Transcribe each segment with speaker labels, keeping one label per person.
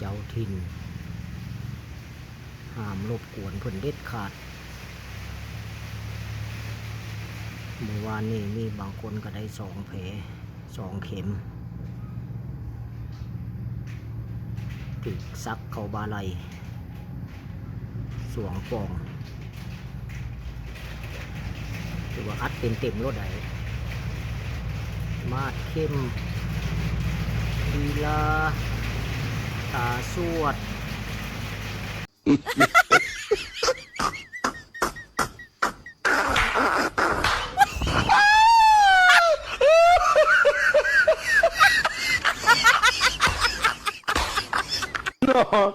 Speaker 1: เจ้าถิ่นห้ามรบกวนเพิ่นเด็ดขาดเมื่อวานนี้มีบางคนก็ได้2 แผล 2 เข็มถึกซักเข้าบาไหล่สวงปองหรือว่าอัดเต็มรถไหนมาดเข้มลีลาตาสวด
Speaker 2: No.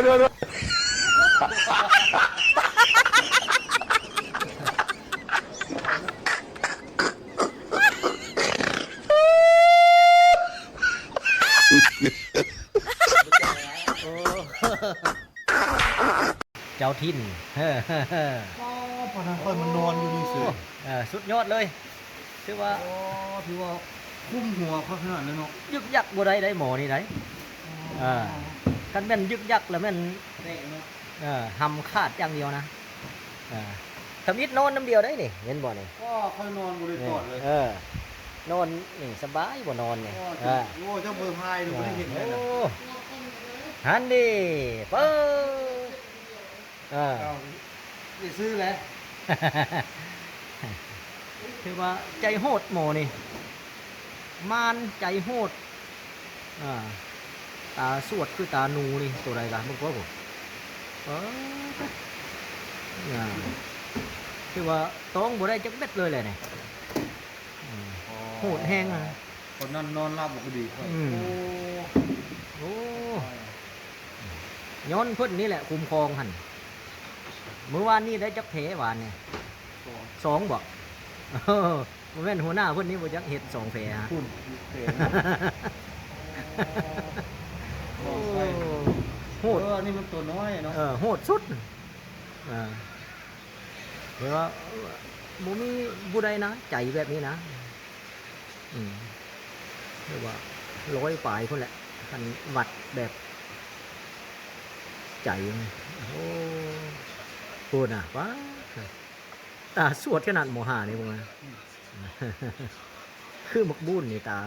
Speaker 2: No, no.
Speaker 1: เจ้าทิ่น
Speaker 3: พอทางค่อยมันนอนอยู่นี่สิ
Speaker 1: สุดยอดเลยถือว่า
Speaker 3: ถือว่าคุ้มหัวเขาขนาดนั้นเนาะ
Speaker 1: ยึกยักบ่ได้หมอนี่ได้คันแม่นยึกยักแล้วแม่น
Speaker 3: เตะเนาะ
Speaker 1: หำขาดอย่างเดียวนะทำอิดนอนน้ำเดียวได้นี่เห็นบ่นี่
Speaker 3: ก็ค่อยนอนบริกอดเลย
Speaker 1: นอนนี่สบายบ่นอนนี่
Speaker 3: โอ้เจ้าเบอร์พายดูไม่ได้เห็นเลยนะ
Speaker 1: ฮันดีเปิ้ล
Speaker 3: ไปซื้อแล้ว
Speaker 1: ถือว่าใจโหดหมอนี่มานใจโหดตาสวดคือตาหนูนี่ตัวใดกันมึงก็ผมคือว่าต้องบ่ได้จักเม็ดเลยแหละนี่โหดแห้งอ่ะ
Speaker 3: คนนั้นนอนราบบุกดีครับ
Speaker 1: โอ้ย้อนเพิ่นนี่แหละคุมครองหันเมื่อวานนี้ได้จักแผลหวานเนี่ย2บ่บ่แม่นหัวหน้าเพิ่นนี่บ่จักเฮ็ด2 แผลฮะ
Speaker 3: คุณเตะ
Speaker 1: โอ้โหด
Speaker 3: นี่มันตัวน้อยเนาะ
Speaker 1: โหดสุดเดี๋ยวว่าบ่มีผู้ใดนะใจแบบนี้นะเรียกว่า100 ปลายคนแหละคันวัดแบบใจโอ้โหน่ะว้าตาสวดขนาดหมอหานี่พวกนั้นคือหมกบุญนี่ตา